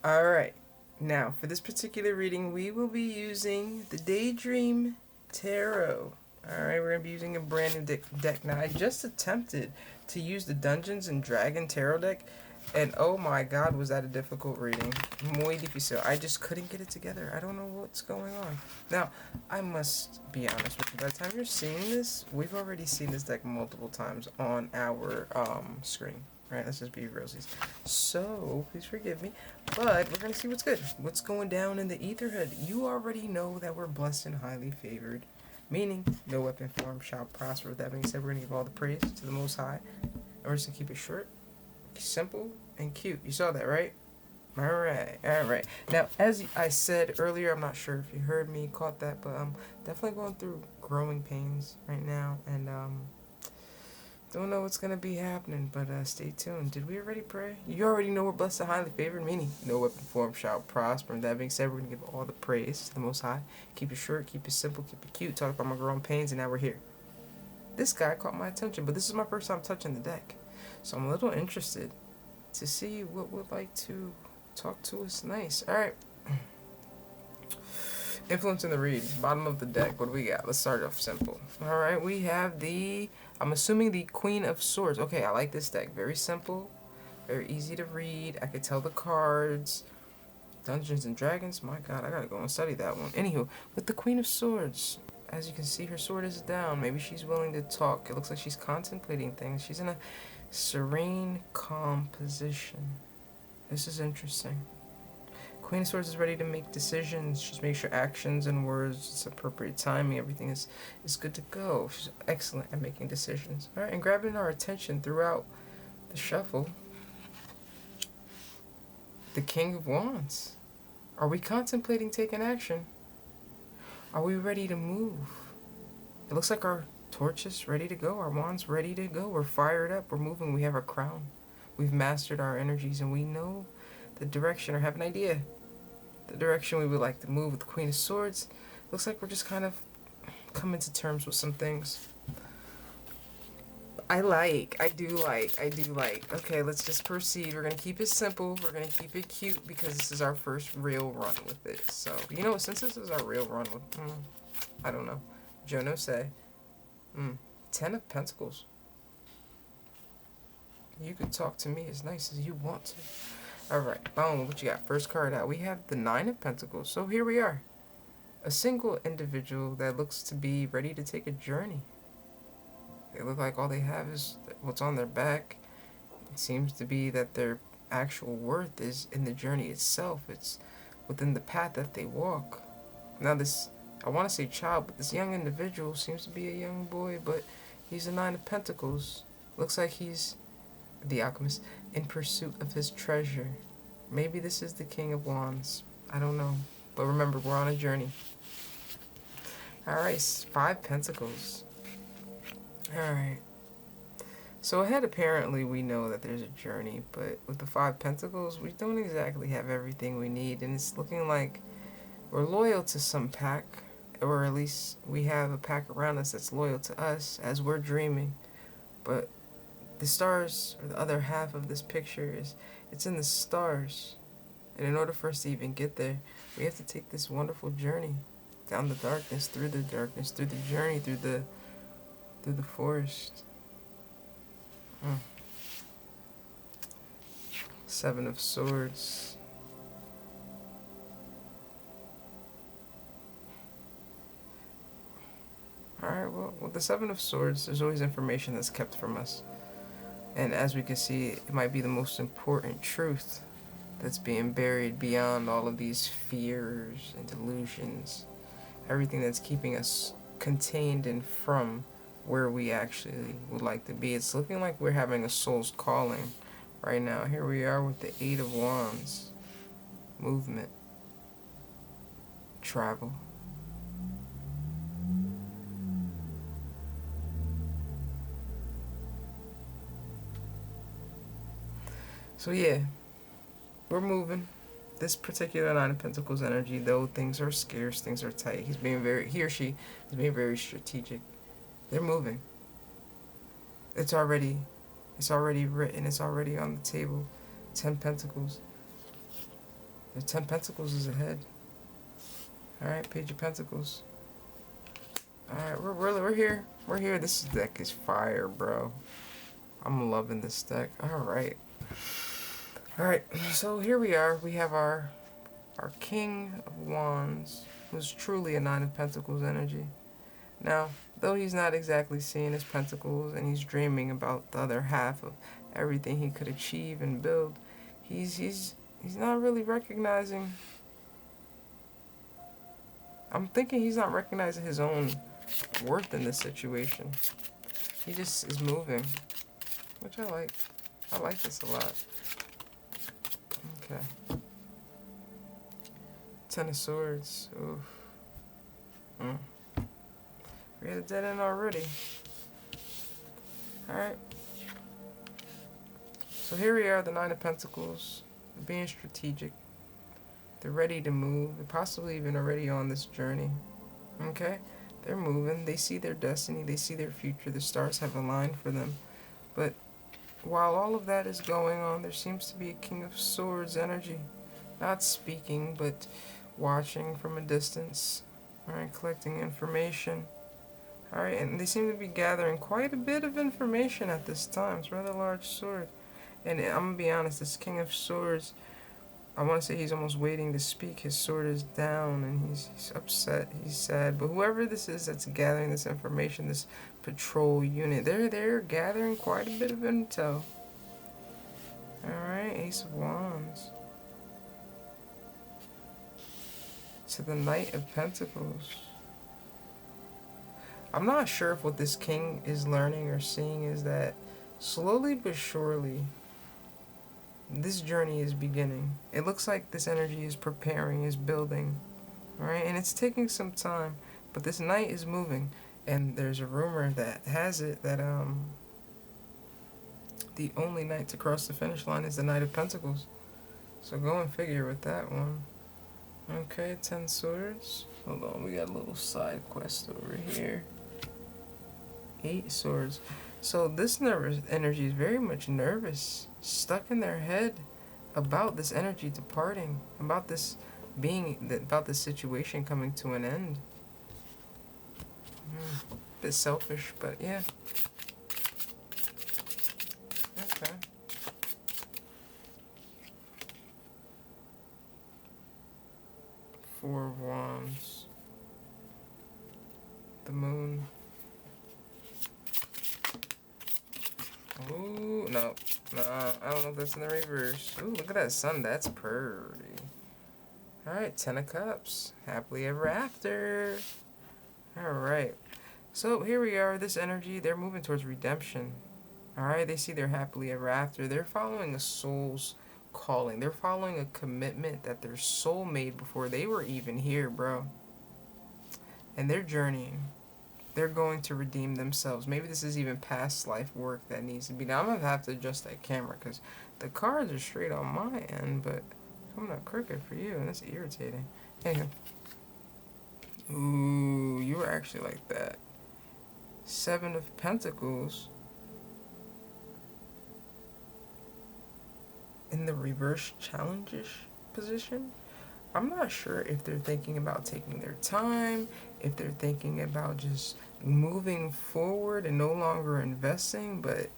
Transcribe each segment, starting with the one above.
Alright, now for this particular reading, we will be using the Daydream Tarot. Alright, we're going to be using a brand new deck. Now, I just attempted to use the Dungeons and Dragon Tarot deck, and oh my god, was that a difficult reading. Muy difícil. I just couldn't get it together. I don't know what's going on. Now, I must be honest with you. By the time you're seeing this, we've already seen this deck multiple times on our screen. Alright, let's just be realsies. So, please forgive me. But we're going to see what's good. What's going down in the Etherhead. You already know that we're blessed and highly favored. Meaning, no weapon form shall prosper. With that being said, we're going to give all the praise to the Most High. And we're just going to keep it short, simple, and cute. You saw that, right? Alright. Now, as I said earlier, I'm not sure if you heard me, caught that, but I'm definitely going through growing pains right now. And, don't know what's going to be happening, but stay tuned. Did we already pray? You already know we're blessed and highly favored, meaning no weapon form shall prosper. And that being said, we're going to give all the praise to the Most High. Keep it short, keep it simple, keep it cute. Talk about my growing pains, and now we're here. This guy caught my attention, but this is my first time touching the deck. So I'm a little interested to see what would like to talk to us nice. Alright. Influence in the read. Bottom of the deck. What do we got? Let's start off simple. Alright, we have the... I'm assuming the Queen of Swords. Okay, I like this deck. Very simple. Very easy to read. I could tell the cards. Dungeons and Dragons. My god, I gotta go and study that one. Anywho, with the Queen of Swords, as you can see, her sword is down. Maybe she's willing to talk. It looks like she's contemplating things. She's in a serene, calm position. This is interesting. Queen of Swords is ready to make decisions. She's making sure actions and words, it's appropriate timing, everything is good to go. She's excellent at making decisions. Alright, and grabbing our attention throughout the shuffle, the King of Wands. Are we contemplating taking action? Are we ready to move? It looks like our torches ready to go, our wands ready to go. We're fired up, we're moving, we have our crown. We've mastered our energies and we know the direction or have an idea. The direction we would like to move with the Queen of Swords. Looks like we're just kind of coming to terms with some things. I do like. Okay, let's just proceed. We're going to keep it simple. We're going to keep it cute because this is our first real run with it. So, you know, since this is our real run with, I don't know. Jono say, 10 of Pentacles. You can talk to me as nice as you want to. Alright, boom, what you got? First card out. We have the 9 of Pentacles. So here we are. A single individual that looks to be ready to take a journey. They look like all they have is what's on their back. It seems to be that their actual worth is in the journey itself. It's within the path that they walk. Now this, I want to say child, but this young individual seems to be a young boy, but he's a 9 of Pentacles. Looks like he's the alchemist in pursuit of his treasure. Maybe this is the King of Wands. I don't know. But remember, we're on a journey. Alright, 5 Pentacles. Alright. So ahead, apparently, we know that there's a journey, but with the 5 Pentacles, we don't exactly have everything we need, and it's looking like we're loyal to some pack, or at least we have a pack around us that's loyal to us as we're dreaming. But the stars, or the other half of this picture, it's in the stars. And in order for us to even get there, we have to take this wonderful journey down the darkness, through the journey, through the forest. 7 of Swords. Alright, well, with the 7 of Swords, there's always information that's kept from us. And as we can see, it might be the most important truth that's being buried beyond all of these fears and delusions. Everything that's keeping us contained and from where we actually would like to be. It's looking like we're having a soul's calling right now. Here we are with the 8 of Wands. Movement. Travel. So yeah, we're moving. This particular 9 of Pentacles energy, though things are scarce, things are tight, he or she is being very strategic. They're moving. It's already written, it's already on the table. 10 Pentacles. The 10 Pentacles is ahead. Alright, Page of Pentacles. Alright, we're here. We're here. This deck is fire, bro. I'm loving this deck. Alright. Alright, so here we are. We have our King of Wands, who's truly a Nine of Pentacles energy. Now, though he's not exactly seeing his pentacles and he's dreaming about the other half of everything he could achieve and build, he's not really recognizing. I'm thinking he's not recognizing his own worth in this situation. He just is moving, which I like. I like this a lot. Okay. Ten of Swords. Oof. We had a dead end already. Alright. So here we are, the Nine of Pentacles. Being strategic. They're ready to move. They're possibly even already on this journey. Okay? They're moving. They see their destiny. They see their future. The stars have aligned for them. But while all of that is going on, there seems to be a King of Swords energy. Not speaking, but watching from a distance. Alright, collecting information. Alright, and they seem to be gathering quite a bit of information at this time. It's a rather large sword. And I'm going to be honest, this King of Swords, I want to say he's almost waiting to speak. His sword is down and he's upset, he's sad. But whoever this is that's gathering this information, this patrol unit, they're gathering quite a bit of intel. Alright, Ace of Wands. To the Knight of Pentacles. I'm not sure if what this king is learning or seeing is that slowly but surely this journey is beginning. It looks like this energy is preparing, is building, alright? And it's taking some time, but this knight is moving. And there's a rumor that has it that the only knight to cross the finish line is the Knight of Pentacles. So go and figure with that one. Okay, 10 Swords. Hold on, we got a little side quest over here. 8 Swords. So this nervous energy is very much nervous, stuck in their head about this energy departing, about this about this situation coming to an end. Bit selfish, but yeah. Okay. Four of Wands. The Moon. Ooh, no. I don't know if that's in the reverse. Ooh, look at that sun. That's pretty. Alright, 10 of Cups. Happily ever after. Alright. So, here we are. This energy, they're moving towards redemption. Alright, they see their happily ever after. They're following a soul's calling. They're following a commitment that their soul made before they were even here, bro. And they're journeying. They're going to redeem themselves. Maybe this is even past life work that needs to be done. I'm going to have to adjust that camera because the cards are straight on my end, but coming up crooked for you, and it's irritating. Anyway. Ooh, you were actually like that. 7 of Pentacles. In the reverse challenge-ish position. I'm not sure if they're thinking about taking their time, if they're thinking about just moving forward and no longer investing, but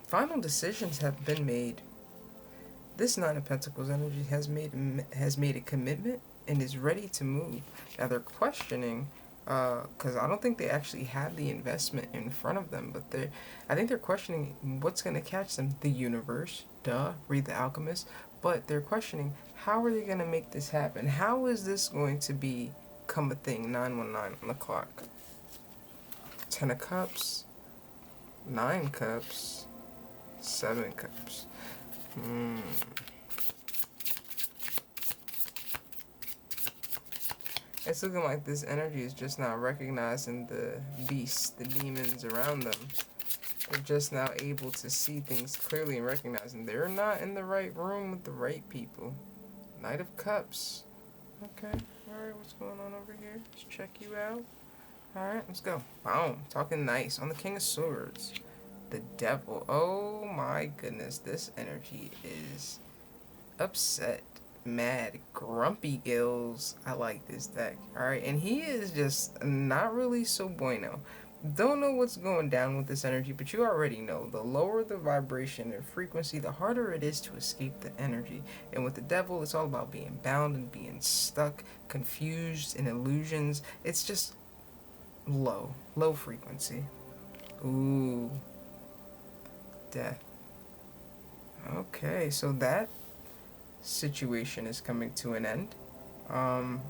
final decisions have been made. This Nine of Pentacles energy has made a commitment and is ready to move. Now they're questioning, because I don't think they actually have the investment in front of them, but I think they're questioning what's going to catch them. The universe, duh, read The Alchemist. But they're questioning, how are they going to make this happen? How is this going to become a thing? 919 on the clock. 10 of Cups. 9 Cups. 7 Cups. It's looking like this energy is just now recognizing the beasts, the demons around them. They're just now able to see things clearly and recognizing they're not in the right room with the right people. Knight of Cups. Okay, alright, what's going on over here? Let's check you out. Alright, let's go. Boom, talking nice. On the King of Swords. The Devil. Oh my goodness, this energy is upset, mad, grumpy Gills. I like this deck. Alright, and he is just not really so bueno. Don't know what's going down with this energy, but you already know. The lower the vibration and frequency, the harder it is to escape the energy. And with the devil, it's all about being bound and being stuck, confused, in illusions. It's just low frequency. Ooh, death. Okay, so that situation is coming to an end.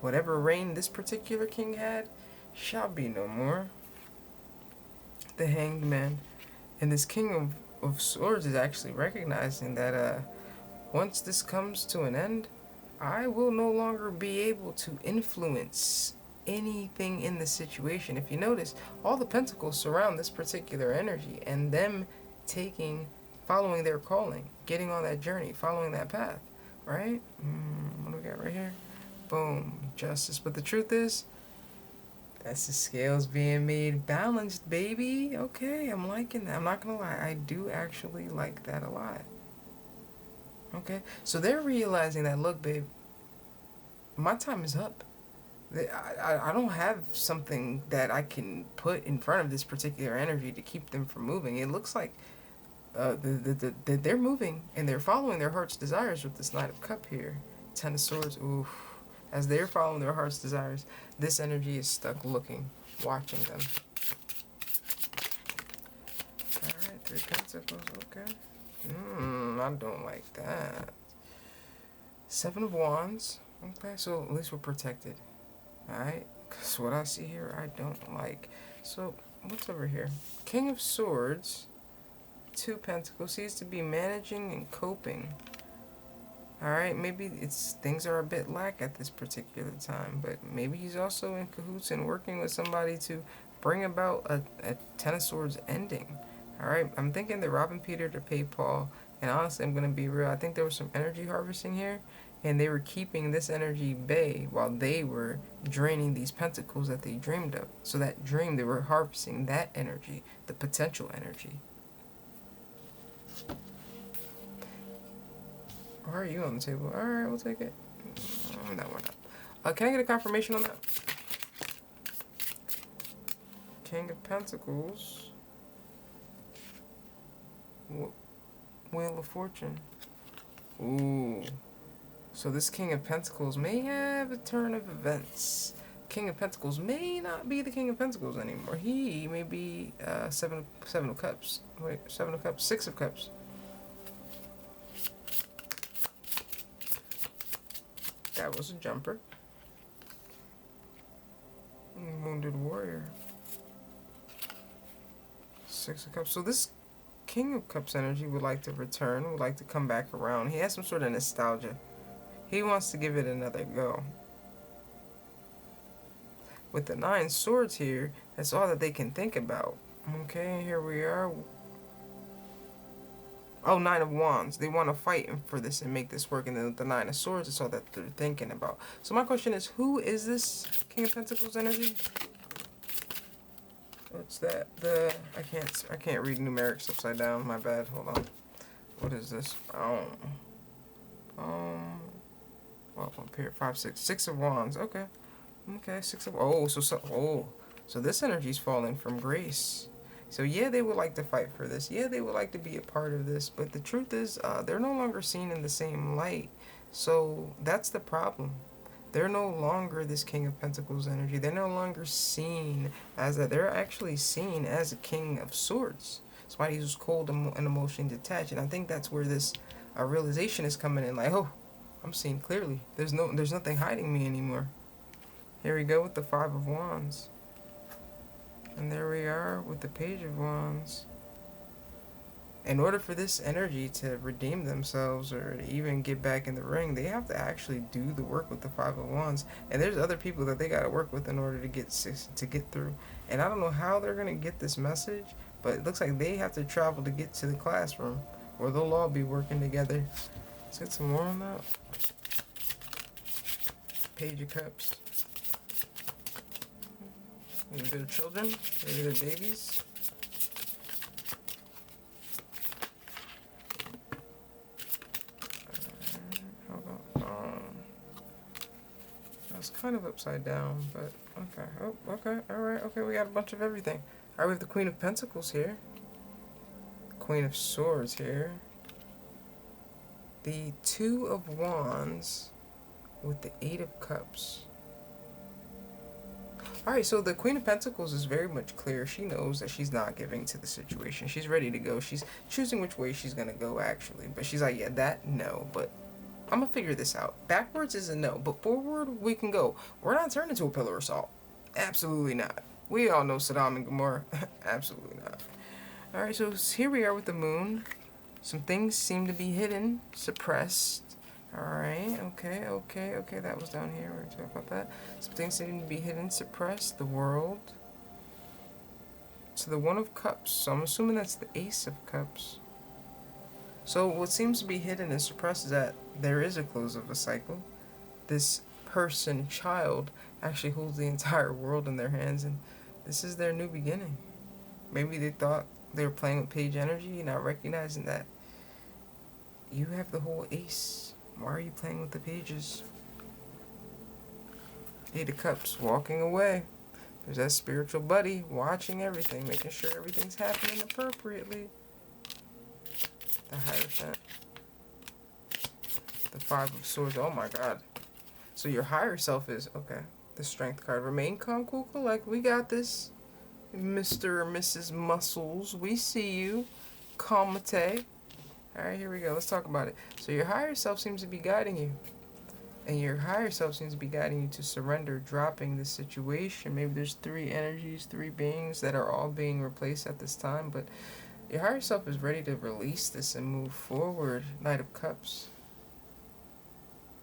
Whatever reign this particular king had shall be no more. The Hanged Man. And this King of Swords is actually recognizing that once this comes to an end, I will no longer be able to influence anything in the situation. If you notice, all the pentacles surround this particular energy and them following their calling, getting on that journey, following that path, right? What do we got right here? Boom, justice. But the truth is, that's the scales being made balanced, baby. Okay, I'm liking that. I'm not gonna lie, I do actually like that a lot. Okay, so they're realizing that, look, babe, my time is up. I don't have something that I can put in front of this particular energy to keep them from moving. It looks like they're moving and they're following their heart's desires with this Knight of Cup here. Ten of Swords, oof. As they're following their heart's desires, this energy is stuck looking, watching them. Alright, 3 Pentacles, okay. I don't like that. 7 of Wands, okay, so at least we're protected. Alright, because what I see here, I don't like. So, what's over here? King of Swords, 2 Pentacles, seems to be managing and coping. Alright, maybe things are a bit lack at this particular time, but maybe he's also in cahoots and working with somebody to bring about a Ten of Swords ending. Alright, I'm thinking they're robbing Peter to pay Paul, and honestly, I'm going to be real, I think there was some energy harvesting here, and they were keeping this energy bay while they were draining these pentacles that they dreamed of. So that dream, they were harvesting that energy, the potential energy. Why are you on the table? Alright, we'll take it. No, we're not. Can I get a confirmation on that? King of Pentacles. Wheel of Fortune. Ooh. So this King of Pentacles may have a turn of events. King of Pentacles may not be the King of Pentacles anymore. He may be seven of Cups. Wait, 7 of Cups. 6 of Cups. That was a jumper. Wounded Warrior. 6 of Cups. So this King of Cups energy would like to return, would like to come back around. He has some sort of nostalgia. He wants to give it another go. With the 9 swords here, that's all that they can think about. Okay, here we are. Oh, 9 of Wands. They want to fight for this and make this work. And then the 9 of Swords is all that they're thinking about. So my question is, who is this King of Pentacles energy? What's that? I can't read numerics upside down. My bad. Hold on. What is this? Well, up here, 5, 6. 6 of Wands. Okay. Okay, 6 of... So this energy's falling from grace. So yeah, they would like to fight for this. Yeah, they would like to be a part of this. But the truth is, they're no longer seen in the same light. So that's the problem. They're no longer this King of Pentacles energy. They're no longer seen as that. They're actually seen as a King of Swords. Somebody who's cold and emotionally detached. And I think that's where this realization is coming in. Like, oh, I'm seeing clearly. There's nothing hiding me anymore. Here we go with the 5 of Wands. And there we are with the Page of Wands. In order for this energy to redeem themselves or to even get back in the ring, they have to actually do the work with the 5 of Wands. And there's other people that they got to work with in order to get through. And I don't know how they're going to get this message, but it looks like they have to travel to get to the classroom, or they'll all be working together. Let's get some more on that. Page of Cups. Maybe they're children, maybe they're babies. it's kind of upside down, but okay. Oh, okay. All right. Okay, we got a bunch of everything. All right, we have the Queen of Pentacles here. Queen of Swords here. The Two of Wands with the Eight of Cups. Alright, so the Queen of Pentacles is very much clear. She knows that she's not giving to the situation. She's ready to go. She's choosing which way she's going to go, actually. But she's like, yeah, that, no. But I'm going to figure this out. Backwards is a no, but forward we can go. We're not turning into a pillar of salt. Absolutely not. We all know Sodom and Gomorrah. Absolutely not. Alright, so here we are with the moon. Some things seem to be hidden, suppressed. Alright, okay, that was down here. We're going to talk about that. Some things seem to be hidden, suppressed. The World. So the One of Cups. So I'm assuming that's the Ace of Cups. So what seems to be hidden and suppressed is that there is a close of a cycle. This person, child, actually holds the entire world in their hands, and this is their new beginning. Maybe they thought they were playing with page energy, not recognizing that you have the whole ace. Why are you playing with the pages? Eight of Cups, walking away. There's that spiritual buddy watching everything, making sure everything's happening appropriately. The Hierophant. The Five of Swords. Oh my god. So your higher self is, okay. The Strength card. Remain calm, cool, collect. We got this. Mr. or Mrs. Muscles. We see you. Calmate. Alright, here we go. Let's talk about it. So your higher self seems to be guiding you. And your higher self seems to be guiding you to surrender, dropping the situation. Maybe there's three energies, three beings that are all being replaced at this time. But your higher self is ready to release this and move forward. Knight of Cups.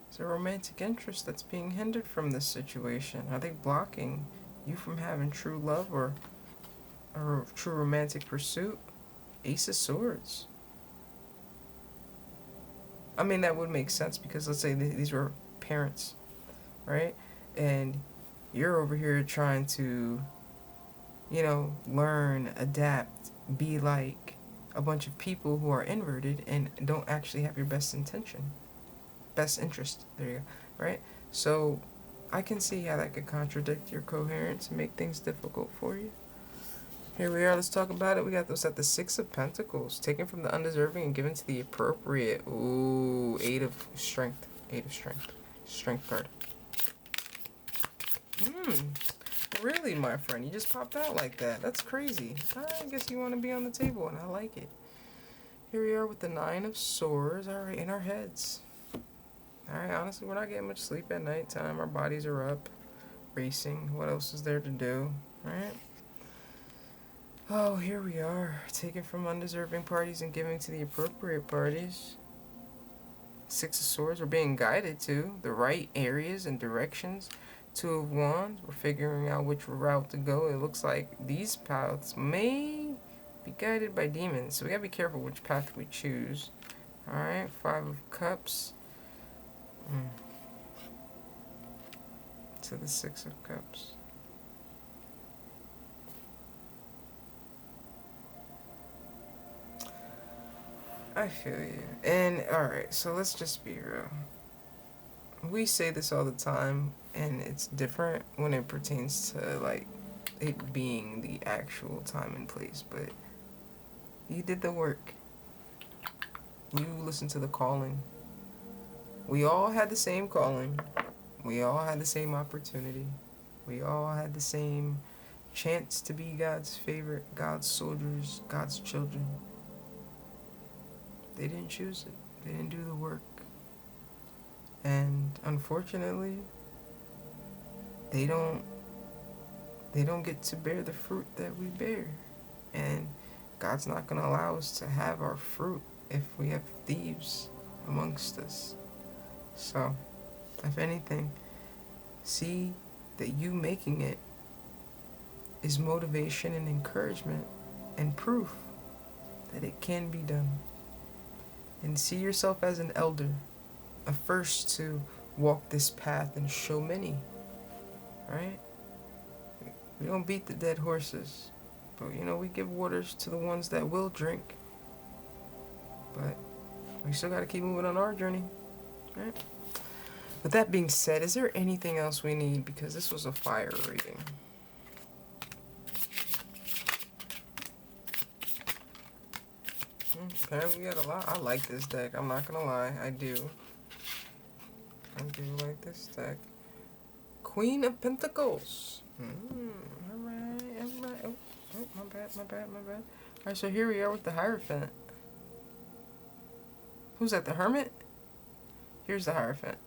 It's a romantic interest that's being hindered from this situation. Are they blocking you from having true love or true romantic pursuit? Ace of Swords. I mean, that would make sense because let's say these were parents, right? And you're over here trying to, you know, learn, adapt, be like a bunch of people who are inverted and don't actually have your best interest. There you go, right? So I can see how that could contradict your coherence and make things difficult for you. Here we are, let's talk about it. We got those at the Six of Pentacles, taken from the undeserving and given to the appropriate. Ooh, Eight of Strength. Eight of Strength. Strength card. Really, my friend? You just popped out like that. That's crazy. I guess you want to be on the table, and I like it. Here we are with the Nine of Swords. Alright, in our heads. Alright, honestly, we're not getting much sleep at nighttime. Our bodies are up, racing. What else is there to do? Alright. Oh, here we are, taken from undeserving parties and giving to the appropriate parties. Six of Swords, we're being guided to the right areas and directions. Two of Wands, we're figuring out which route to go. It looks like these paths may be guided by demons, so we gotta be careful which path we choose. Alright, Five of Cups. To the Six of Cups. I feel you. And, alright, so let's just be real. We say this all the time, and it's different when it pertains to, like, it being the actual time and place, but you did the work. You listened to the calling. We all had the same calling. We all had the same opportunity. We all had the same chance to be God's favorite, God's soldiers, God's children. They didn't choose it. They didn't do the work. And unfortunately, they don't get to bear the fruit that we bear. And God's not going to allow us to have our fruit if we have thieves amongst us. So, if anything, see that you making it is motivation and encouragement and proof that it can be done. And see yourself as an elder, a first to walk this path and show many, right? We don't beat the dead horses, but you know, we give waters to the ones that will drink. But we still got to keep moving on our journey, right? With that being said, is there anything else we need? Because this was a fire reading. Okay, we got a lot. I like this deck. I'm not gonna lie. I do. I do like this deck. Queen of Pentacles. Alright, alright. Oh, my bad, my bad, my bad. Alright, so here we are with the Hierophant. Who's that, the Hermit? Here's the Hierophant.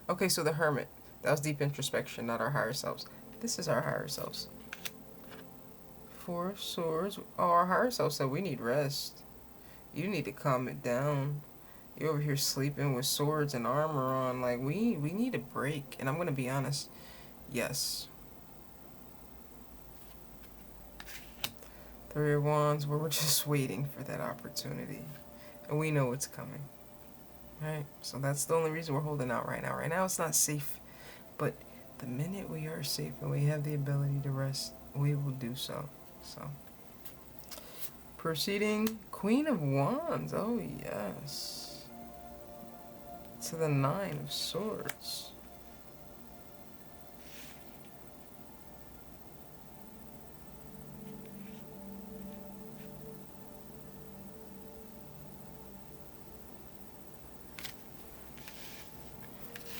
Okay, so the Hermit. That was deep introspection, not our higher selves. This is our higher selves. Four of Swords. Oh, our higher self said we need rest. You need to calm it down. You're over here sleeping with swords and armor on. Like, we need a break. And I'm going to be honest. Yes. Three of Wands, we're just waiting for that opportunity. And we know it's coming. Right? So that's the only reason we're holding out right now. Right now it's not safe. But the minute we are safe and we have the ability to rest, we will do so. So, proceeding, Queen of Wands. Oh, yes. To the Nine of Swords.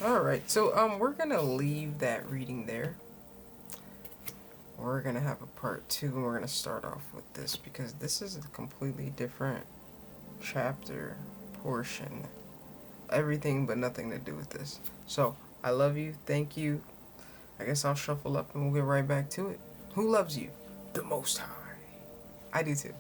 Alright, so we're gonna leave that reading there. We're gonna have a part 2 and we're gonna start off with this because this is a completely different chapter, portion. Everything but nothing to do with this. So, I love you, thank you. I guess I'll shuffle up and we'll get right back to it. Who loves you? The Most High. I do too.